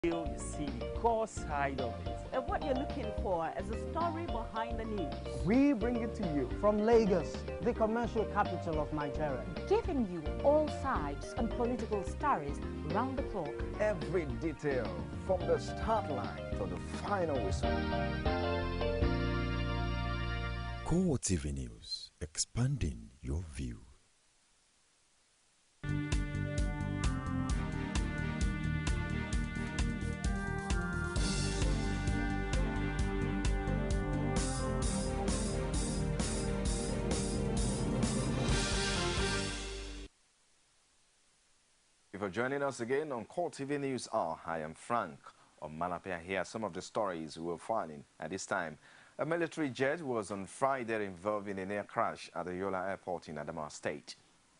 You see the core side of it. And what you're looking for is a story behind the news. We bring it to you from Lagos, the commercial capital of Nigeria. Giving you all sides and political stories round the clock. Every detail from the start line to the final whistle. CoreTV News, expanding your view. For joining us again on CoreTV News Hour. I am Frank Omalapia. Here are some of the stories we were finding at this time. A military jet was on Friday involved in an air crash at the Yola Airport in Adamawa State.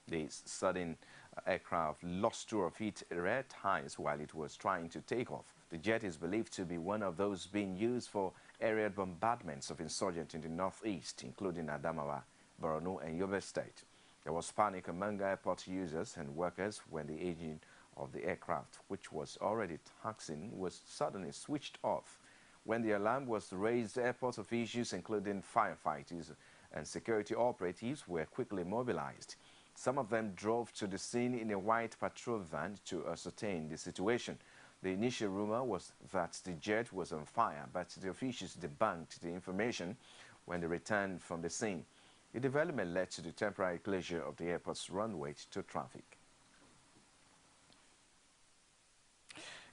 The sudden aircraft lost two of its rear tires while it was trying to take off. The jet is believed to be one of those being used for aerial bombardments of insurgents in the northeast, including Adamawa, Borno, and Yobe State. There was panic among airport users and workers when the engine of the aircraft, which was already taxiing, was suddenly switched off. When the alarm was raised, airport officials, including firefighters and security operatives, were quickly mobilized. Some of them drove to the scene in a white patrol van to ascertain the situation. The initial rumor was that the jet was on fire, but the officials debunked the information when they returned from the scene. The development led to the temporary closure of the airport's runway to traffic.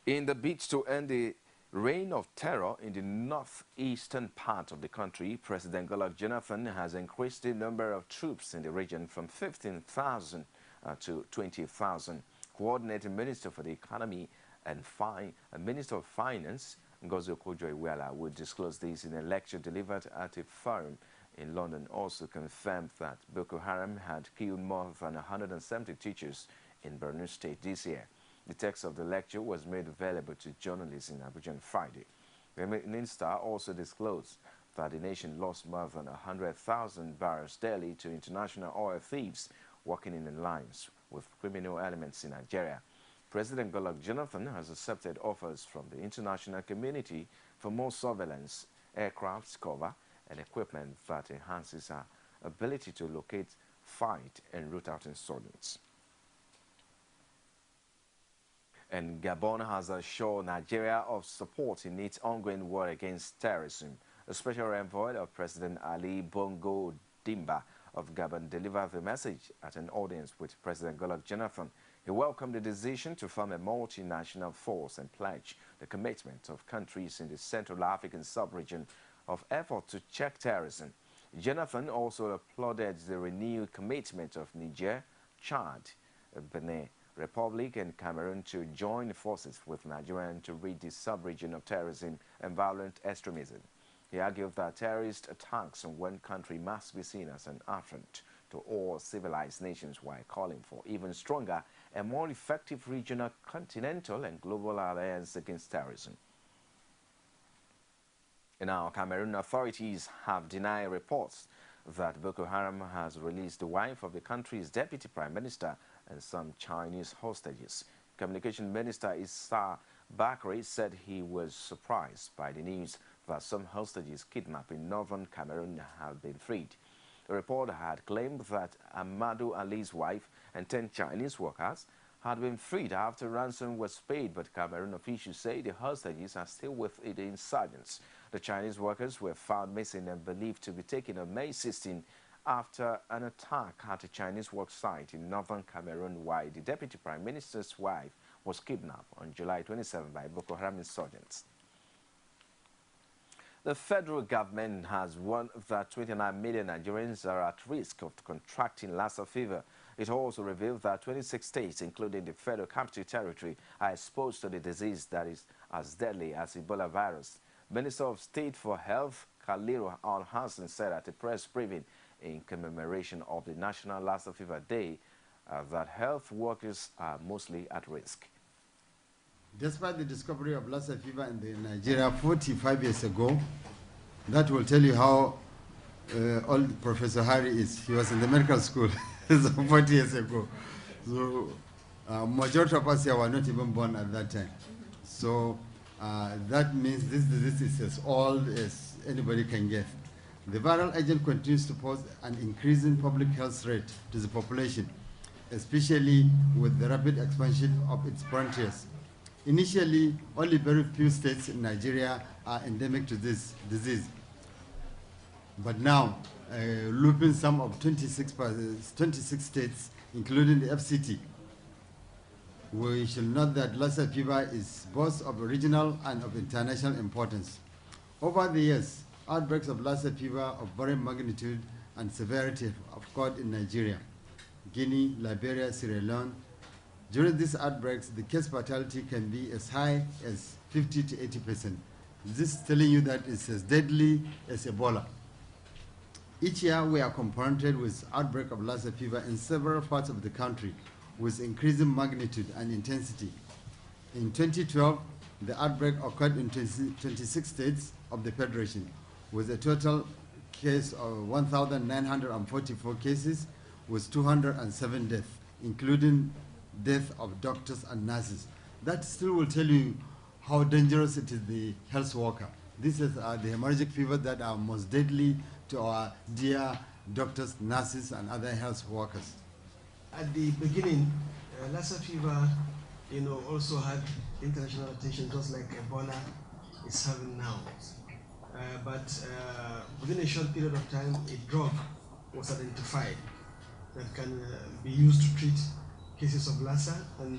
In the bid to end the reign of terror in the northeastern part of the country, President Goodluck Jonathan has increased the number of troops in the region from 15,000 to 20,000. Coordinating Minister for the Economy and Minister of Finance, Ngozi Okonjo-Iweala, will disclose this in a lecture delivered at a forum in London. Also confirmed that Boko Haram had killed more than 170 teachers in Borno State this year. The text of the lecture was made available to journalists in Abuja on Friday. The minister also disclosed that the nation lost more than 100,000 barrels daily to international oil thieves working in alliance with criminal elements in Nigeria. President Goodluck Jonathan has accepted offers from the international community for more surveillance, aircraft cover, and equipment that enhances our ability to locate, fight, and root out insurgents. And Gabon has assured Nigeria of support in its ongoing war against terrorism. A special envoy of President Ali Bongo Dimba of Gabon delivered the message at an audience with President Goodluck Jonathan. He welcomed the decision to form a multinational force and pledged the commitment of countries in the Central African sub-region of effort to check terrorism. Jonathan also applauded the renewed commitment of Niger, Chad, Benin Republic, and Cameroon to join forces with Nigeria to rid the sub-region of terrorism and violent extremism. He argued that terrorist attacks on one country must be seen as an affront to all civilized nations, while calling for even stronger and more effective regional, continental, and global alliance against terrorism. Now, Cameroon authorities have denied reports that Boko Haram has released the wife of the country's deputy prime minister and some Chinese hostages. Communication Minister Issa Bakri said he was surprised by the news that some hostages kidnapped in northern Cameroon have been freed. The report had claimed that Amadou Ali's wife and 10 Chinese workers had been freed after ransom was paid, but Cameroon officials say the hostages are still with the insurgents. The Chinese workers were found missing and believed to be taken on May 16 after an attack at a Chinese work site in northern Cameroon, while the deputy prime minister's wife was kidnapped on July 27 by Boko Haram insurgents. The federal government has warned that 29 million Nigerians are at risk of contracting Lassa fever. It also revealed that 26 states, including the Federal Capital Territory, are exposed to the disease that is as deadly as Ebola virus. Minister of State for Health, Khaliru Al-Hassan, said at a press briefing in commemoration of the National Lassa Fever Day that health workers are mostly at risk. Despite the discovery of Lassa fever in Nigeria 45 years ago, that will tell you how old Professor Harry is. He was in the medical school 40 years ago. So majority of us here were not even born at that time. So that means this disease is as old as anybody can get. The viral agent continues to pose an increasing public health threat to the population, especially with the rapid expansion of its frontiers. Initially, only very few states in Nigeria are endemic to this disease. But now, looping some of 26 states, including the FCT, we shall note that Lassa fever is both of regional and of international importance. Over the years, outbreaks of Lassa fever of varying magnitude and severity have occurred in Nigeria, Guinea, Liberia, Sierra Leone. During these outbreaks, the case fatality can be as high as 50 to 80%. This is telling you that it's as deadly as Ebola. Each year, we are confronted with outbreak of Lassa fever in several parts of the country with increasing magnitude and intensity. In 2012, the outbreak occurred in 26 states of the Federation, with a total case of 1,944 cases with 207 deaths, including death of doctors and nurses. That still will tell you how dangerous it is, the health worker. This is the hemorrhagic fever that are most deadly to our dear doctors, nurses, and other health workers. At the beginning, Lassa fever, also had international attention, just like Ebola is having now. But within a short period of time, a drug was identified that can be used to treat cases of Lassa, and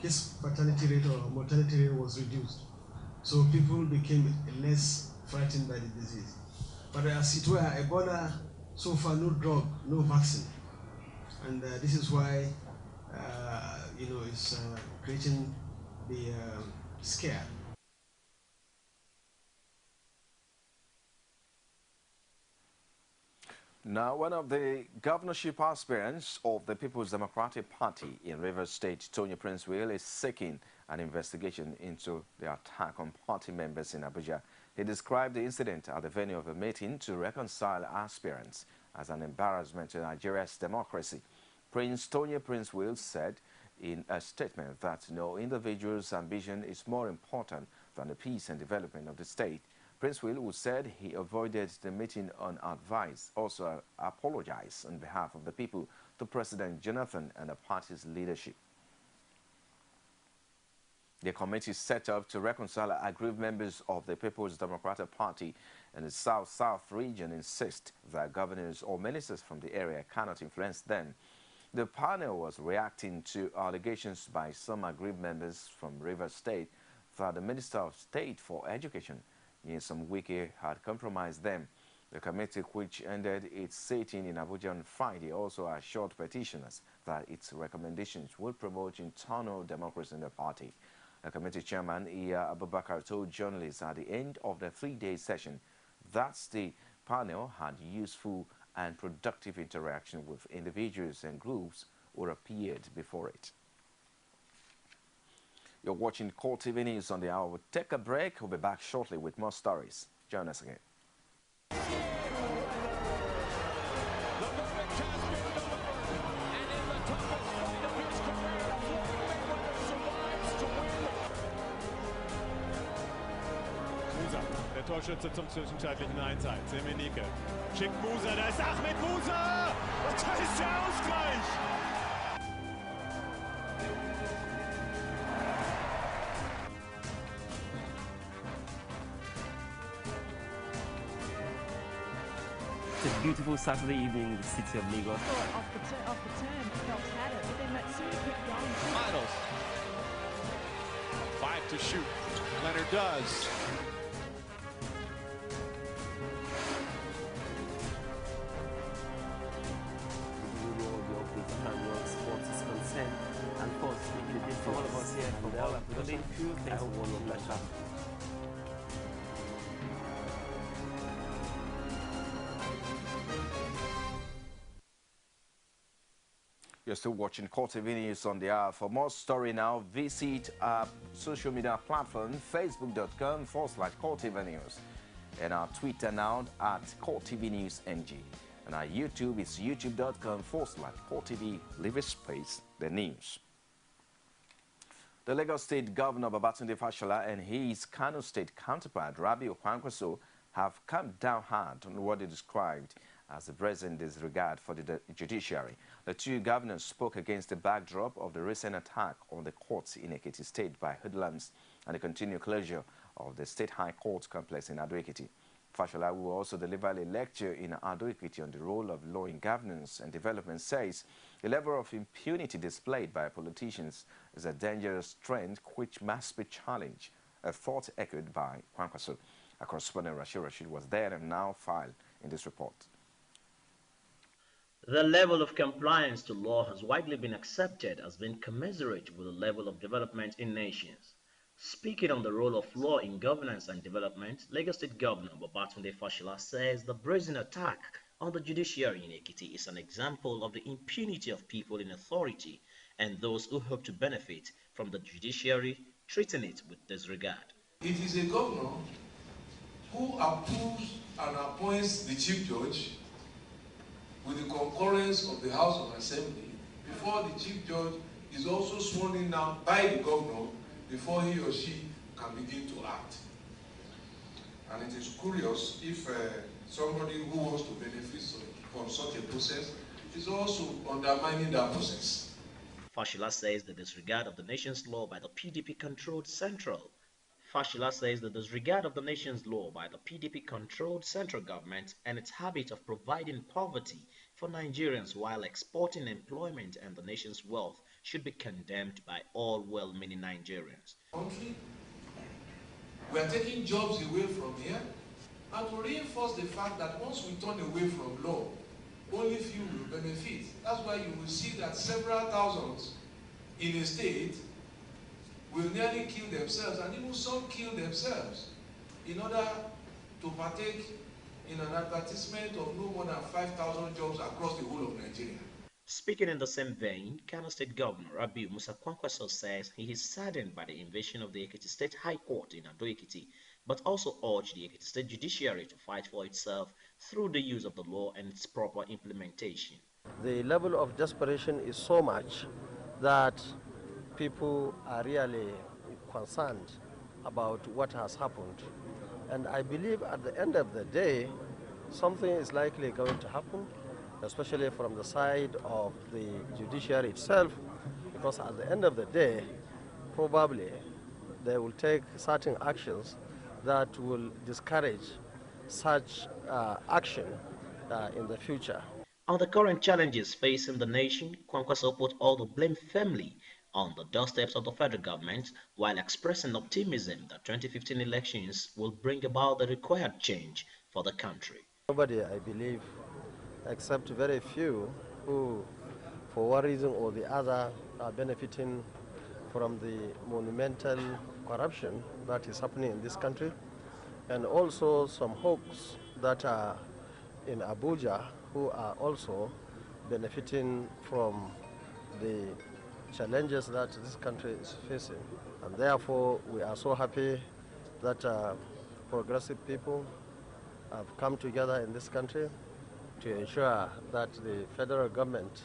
case fatality rate or mortality rate was reduced. So people became less frightened by the disease. But as it were, Ebola, so far no drug, no vaccine. And this is why, it's creating the scare. Now, one of the governorship aspirants of the People's Democratic Party in Rivers State, Tony Prince-Will, is seeking an investigation into the attack on party members in Abuja. He described the incident at the venue of a meeting to reconcile aspirants as an embarrassment to Nigeria's democracy. Prince Tony Prince-Will said in a statement that no individual's ambition is more important than the peace and development of the state. Prince-Will, who said he avoided the meeting on advice, also apologized on behalf of the people to President Jonathan and the party's leadership. The committee set up to reconcile aggrieved members of the People's Democratic Party in the South-South region insist that governors or ministers from the area cannot influence them. The panel was reacting to allegations by some aggrieved members from Rivers State that the Minister of State for Education, Nyesom Wike, had compromised them. The committee, which ended its sitting in Abuja on Friday, also assured petitioners that its recommendations will promote internal democracy in the party. The committee chairman, Iya Abubakar, told journalists at the end of the three-day session that the panel had useful and productive interaction with individuals and groups who appeared before it. You're watching CoreTV News on the hour. We'll take a break. We'll be back shortly with more stories. Join us again. Der Torschütze zum zwischenzeitlichen 1:1. Semenike schickt Musa, da ist Ahmed Musa! Und da ist der Ausgleich! It's a beautiful Saturday evening in the city of Lagos. Off the turn, Phelps had it, but then Matsui kept going. Finals. 5 to shoot. Leonard does. And of course, making a difference for all of us here from all our production crew. Thanks for watching the show. You're still watching CoreTV News on the hour. For more story now, visit our social media platform, facebook.com/CoreTV News, and our Twitter now at CoreTV News NG. And our YouTube is youtube.com/CoreTV. Leave a space, the news. The Lagos State Governor Babatunde Fashola and his Kano State counterpart Rabiu Kwankwaso have come down hard on what they described as the present disregard for the judiciary. The two governors spoke against the backdrop of the recent attack on the courts in Ekiti State by hoodlums and the continued closure of the State High Court complex in Ado-Ekiti. Fashola, will also deliver a lecture in Ado-Ekiti on the role of law in governance and development, says the level of impunity displayed by politicians is a dangerous trend which must be challenged, a thought echoed by Kwankwaso. Our correspondent Rashid was there and now filed in this report. The level of compliance to law has widely been accepted as being commensurate with the level of development in nations. Speaking on the role of law in governance and development, Lagos State Governor Babatunde Fashola says the brazen attack on the judiciary in Ekiti is an example of the impunity of people in authority and those who hope to benefit from the judiciary treating it with disregard. It is a governor who approves and appoints the chief judge with the concurrence of the House of Assembly before the chief judge is also sworn in now by the governor before he or she can begin to act. And it is curious if somebody who wants to benefit from such a process is also undermining that process. Fashola says the disregard of the nation's law by the PDP-controlled central government and its habit of providing poverty for Nigerians while exporting employment and the nation's wealth should be condemned by all well-meaning Nigerians. We are taking jobs away from here, and to reinforce the fact that once we turn away from law, only few will benefit. That's why you will see that several thousands in a state will nearly kill themselves, and even some kill themselves in order to partake in an advertisement of no more than 5,000 jobs across the whole of Nigeria. Speaking in the same vein, Kano State Governor Rabiu Kwankwaso says he is saddened by the invasion of the Ekiti State High Court in Ado-Ekiti, but also urged the Ekiti State Judiciary to fight for itself through the use of the law and its proper implementation. The level of desperation is so much that people are really concerned about what has happened. And I believe at the end of the day, something is likely going to happen, especially from the side of the judiciary itself, because at the end of the day, probably they will take certain actions that will discourage such action in the future. On the current challenges facing the nation, Kwankwaso put all the blame firmly on the doorsteps of the federal government while expressing optimism that 2015 elections will bring about the required change for the country. Nobody, I believe, except very few who, for one reason or the other, are benefiting from the monumental corruption that is happening in this country, and also some hawks that are in Abuja who are also benefiting from the challenges that this country is facing. And therefore, we are so happy that progressive people have come together in this country to ensure that the federal government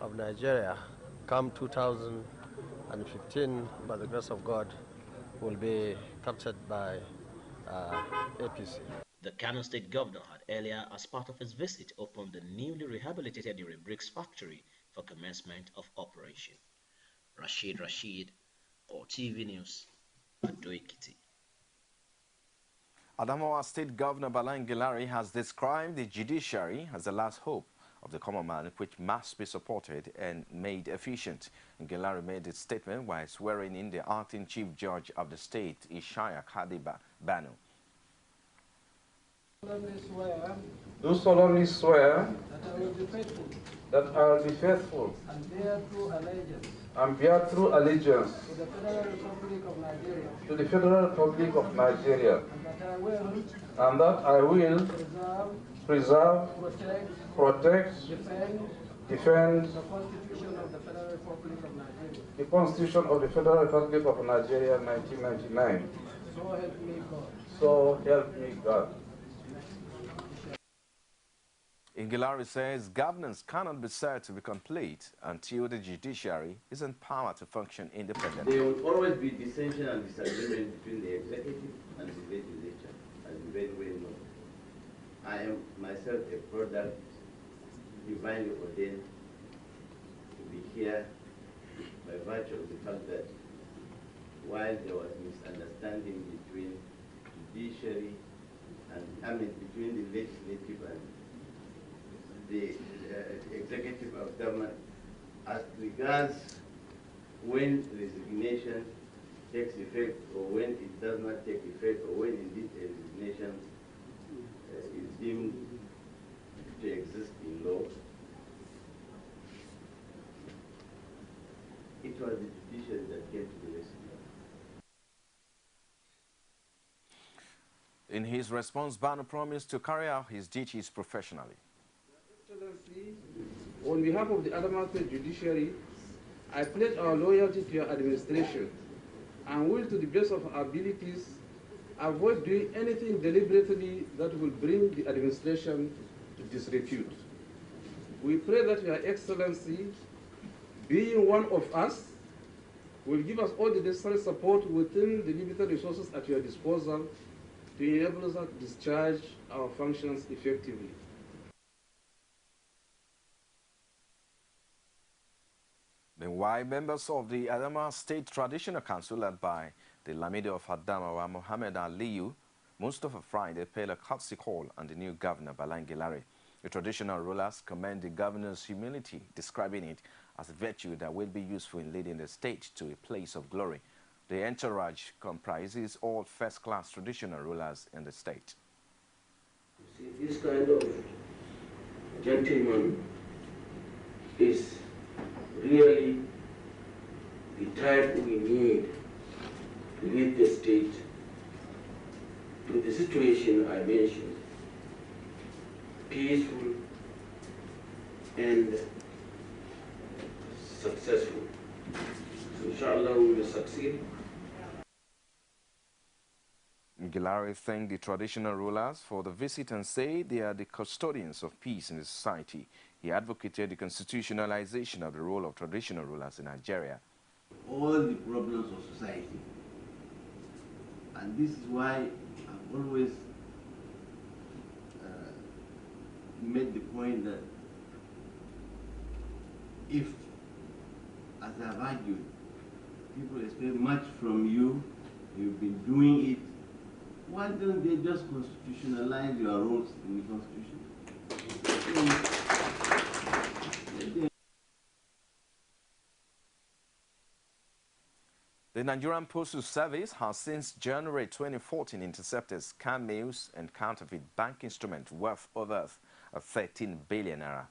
of Nigeria, come 2015, by the grace of God, will be captured by APC. The Kano State Governor had earlier, as part of his visit, opened the newly rehabilitated Ire Bricks factory for commencement of operation. Rashid, CoreTV News, Ado-Ekiti. Adamawa State Governor Bala Ngilari has described the judiciary as the last hope of the common man, which must be supported and made efficient. Ngilari made this statement while swearing in the acting chief judge of the state, Ishaya Kadiba Banu. Do solemnly swear that I will be faithful and bear true allegiance to the Federal Republic of Nigeria, and that I will preserve, protect, defend the Constitution of the Federal Republic of Nigeria. the Constitution of the Federal Republic of Nigeria 1999. So help me God. So help me God. Ingilari says governance cannot be said to be complete until the judiciary is empowered to function independently. There will always be dissension and disagreement between the executive and the legislature, as you very well know. I am myself a product divinely ordained to be here by virtue of the fact that while there was misunderstanding between judiciary and between the legislative and the executive of government, as regards when resignation takes effect or when it does not take effect, or when indeed a resignation is deemed to exist in law, it was the judiciary that came to the rescue. In his response, Bano promised to carry out his duties professionally. Excellency, on behalf of the Adamawa State Judiciary, I pledge our loyalty to your administration and will, to the best of our abilities, avoid doing anything deliberately that will bring the administration to disrepute. We pray that Your Excellency, being one of us, will give us all the necessary support within the limited resources at your disposal to enable us to discharge our functions effectively. Meanwhile, members of the Adamawa State Traditional Council, led by the Lamidi of Adamawa, Mohammed Aliyu, Mustafa Friday, paid a courtesy call on the new governor, Balangilare. The traditional rulers commend the governor's humility, describing it as a virtue that will be useful in leading the state to a place of glory. The entourage comprises all first-class traditional rulers in the state. See, this kind of gentleman is really the type we need to lead the state to the situation I mentioned, peaceful and successful. So inshallah we will succeed. Ngilari thanked the traditional rulers for the visit and said they are the custodians of peace in the society. He advocated the constitutionalization of the role of traditional rulers in Nigeria. All the problems of society. And this is why I've always made the point that if, as I've argued, people expect much from you, you've been doing it, why don't they just constitutionalize your roles in the Constitution? The Nigerian Postal Service has since January 2014 intercepted scam mails and counterfeit bank instruments worth over 13 billion naira.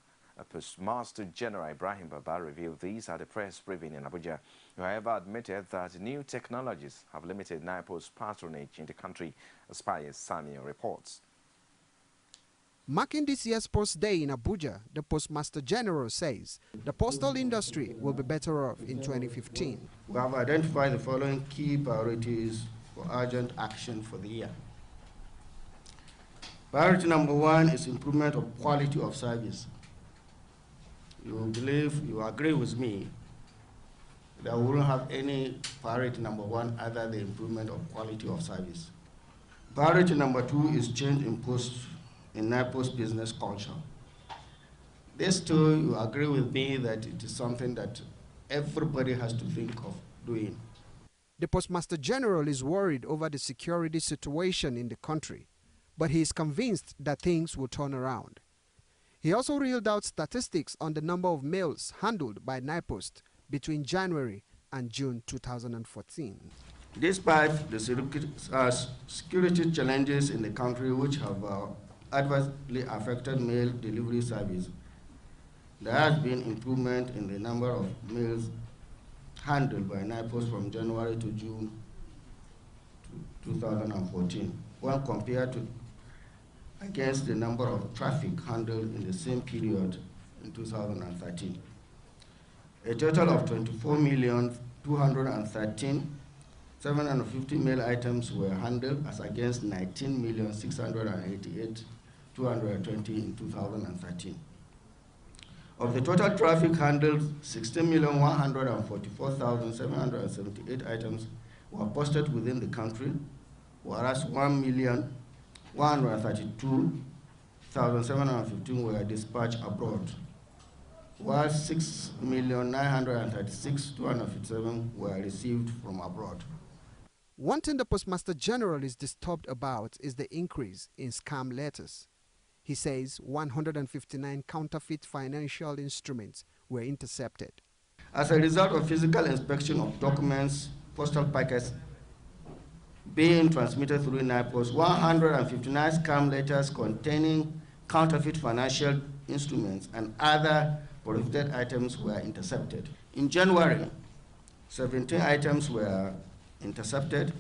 Postmaster General Ibrahim Baba revealed these at a press briefing in Abuja. He, however, admitted that new technologies have limited NIPO's patronage in the country, as far as Samuel reports. Marking this year's Post Day in Abuja, the Postmaster General says the postal industry will be better off in 2015. We have identified the following key priorities for urgent action for the year. Priority number one is improvement of quality of service. You agree with me that we won't have any priority number one other than the improvement of quality of service. Priority number two is change in NIPO's business culture. This too, you agree with me that it is something that everybody has to think of doing. The Postmaster General is worried over the security situation in the country, but he is convinced that things will turn around. He also reeled out statistics on the number of mails handled by NIPOST between January and June 2014. Despite the security challenges in the country which have adversely affected mail delivery service, there has been improvement in the number of mails handled by NIPOST from January to June 2014 when compared to against the number of traffic handled in the same period in 2013. A total of 24,213,750 mail items were handled as against 19,688,200 220 in 2013. Of the total traffic handled, 16,144,778 items were posted within the country, whereas 1,132,715 were dispatched abroad, while 6,936,257 were received from abroad. One thing the Postmaster General is disturbed about is the increase in scam letters. He says 159 counterfeit financial instruments were intercepted. As a result of physical inspection of documents, postal packets being transmitted through NIPOS, 159 scam letters containing counterfeit financial instruments and other prohibited items were intercepted. In January, 17 items were intercepted,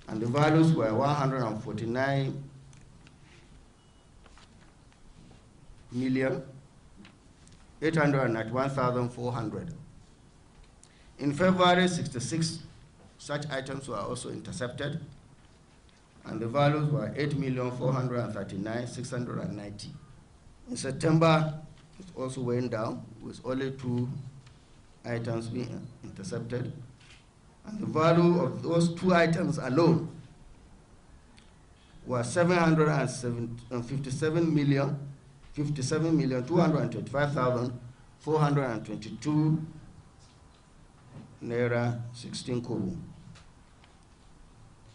and the values were 149,891,400. In February, 66 such items were also intercepted, and the values were 8,439,690. In September, it also went down with only 2 items being intercepted, and the value of those 2 items alone was 57,225,422 naira 16 kobo.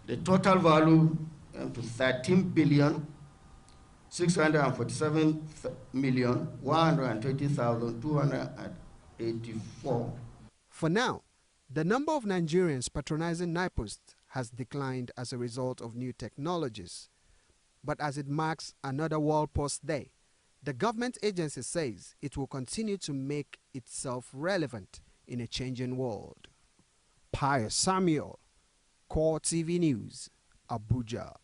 The total value to 13,647,120,284. For now, the number of Nigerians patronizing NIPOS has declined as a result of new technologies. But as it marks another World Post Day, the government agency says it will continue to make itself relevant in a changing world. Pius Samuel, CoreTV News, Abuja.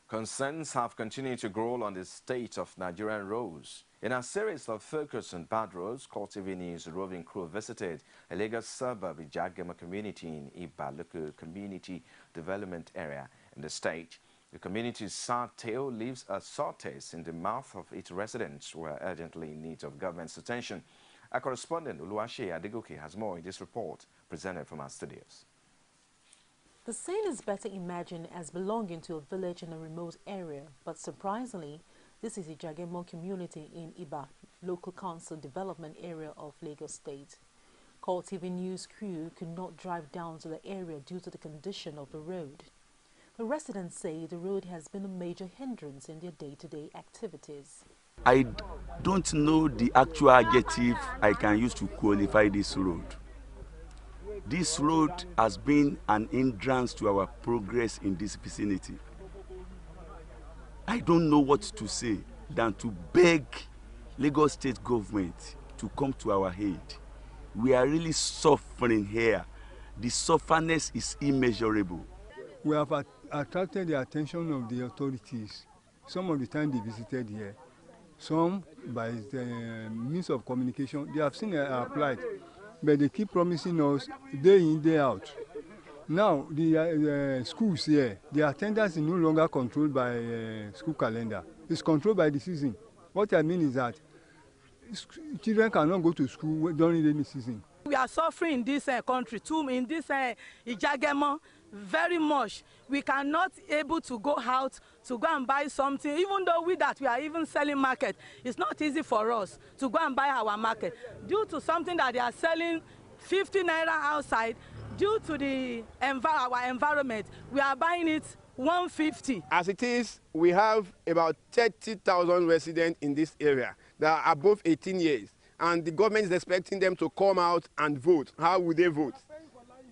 Concerns have continued to grow on the state of Nigerian roads. In a series of focus on bad roads, CoreTV News roving crew visited a Lagos suburb, Ijagema community in Iba local community development area in the state. The community's sad tale leaves a sore taste in the mouth of its residents who are urgently in need of government's attention. Our correspondent Oluwase Adegoke has more in this report presented from our studios. The scene is better imagined as belonging to a village in a remote area, but surprisingly, this is a Ijagema community in Iba, local council development area of Lagos State. CoreTV News crew could not drive down to the area due to the condition of the road. The residents say the road has been a major hindrance in their day-to-day activities. I don't know the actual adjective I can use to qualify this road. This road has been an hindrance to our progress in this vicinity. I don't know what to say than to beg Lagos State government to come to our aid. We are really suffering here. The sufferness is immeasurable. We have attracted the attention of the authorities. Some of the time they visited here, some by the means of communication. They have seen our plight, but they keep promising us day in, day out. Now, the schools here, the attendance is no longer controlled by school calendar. It's controlled by the season. What I mean is that children cannot go to school during the rainy season. We are suffering in this country too, in this Ijagema, very much. We cannot able to go out to go and buy something, even though we are even selling market. It's not easy for us to go and buy our market due to something that they are selling 50 naira outside. Due to the our environment, we are buying it 150. As it is, we have about 30,000 residents in this area that are above 18 years. And the government is expecting them to come out and vote. How would they vote?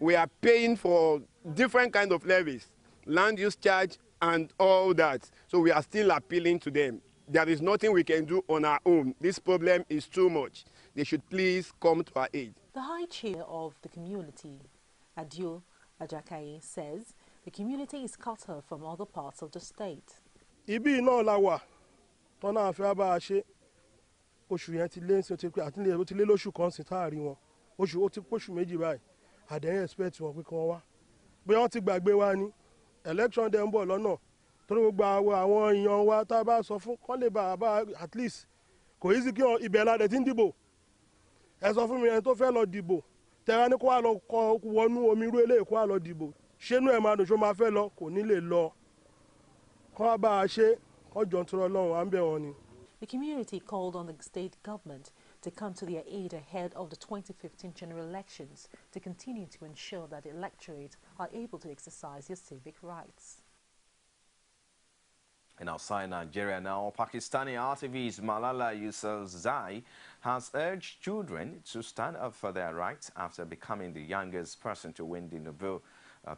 We are paying for different kinds of levies, land use charge and all that. So we are still appealing to them. There is nothing we can do on our own. This problem is too much. They should please come to our aid. The high chair of the community, Adio Ajakaye, says the community is cut off from other parts of the state. Ibi ina lawa tona afi aba ase oṣù yẹn ti lé nsin ti pé àti lè ti lé lóṣù kan sin tá rí wọn oṣù ó ti poṣù méjì báyìí àdéhùn expect wọn pé kí wọ́n wá bí wọ́n ti gbàgbé wa ni election dem bọ̀ lọ́nà torí gbogbo àwọn èèyàn wa tá a bá sọ fún kán lè bá at least kò yí sí kí ibẹ̀ la dẹ̀ ti ń dìbò ẹ sọ fún mi ẹni tó fẹ́ lọ dìbò tẹ̀ra ní kó wá lọ kọ wọnú omi irú eléyìí kó wá lọ dìbò ṣénú ẹ̀ máa dùn ṣó máa fẹ́ lọ kò ní lè lọ kán wá bá a ṣe kán jọ ń tọrọ Ọlọ́run à ń bẹ̀ wọ́n ni. The community called on the state government to come to their aid ahead of the 2015 general elections to continue to ensure that the electorate are able to exercise their civic rights. And outside Nigeria now, Pakistani activist Malala Yousafzai has urged children to stand up for their rights after becoming the youngest person to win the Nobel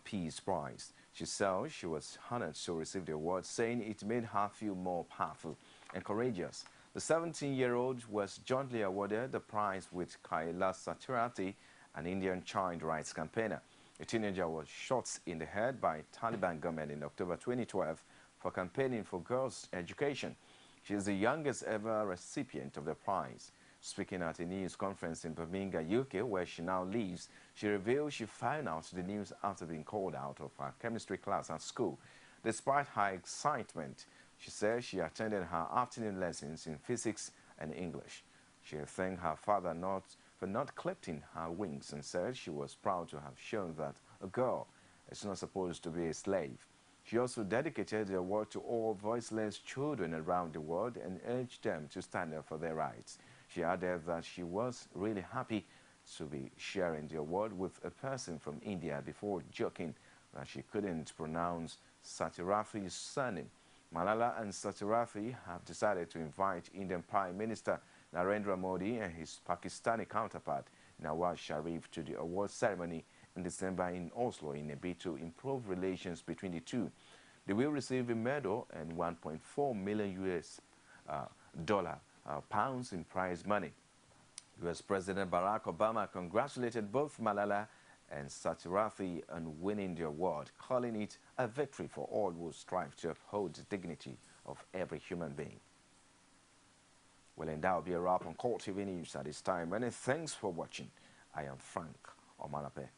Peace Prize. She said she was honored to receive the award, saying it made her feel more powerful and courageous. The 17-year-old was jointly awarded the prize with Kailash Satyarthi, an Indian child rights campaigner. A teenager was shot in the head by Taliban government in October 2012 for campaigning for girls' education. She is the youngest ever recipient of the prize. Speaking at a news conference in Birmingham, UK, where she now lives, she revealed she found out the news after being called out of her chemistry class at school. Despite her excitement, she said she attended her afternoon lessons in physics and English. She thanked her father for not clipping her wings and said she was proud to have shown that a girl is not supposed to be a slave. She also dedicated the award to all voiceless children around the world and urged them to stand up for their rights. She added that she was really happy to be sharing the award with a person from India before joking that she couldn't pronounce Satyarthi's surname. Malala and Satyarthi have decided to invite Indian Prime Minister Narendra Modi and his Pakistani counterpart Nawaz Sharif to the award ceremony in December in Oslo in a bid to improve relations between the two. They will receive a medal and 1.4 million pounds in prize money. US President Barack Obama congratulated both Malala and Satyarthi on winning the award, calling it a victory for all who strive to uphold the dignity of every human being. Well, and that will be a wrap on CoreTV News at this time. Many thanks for watching. I am Frank Omalape.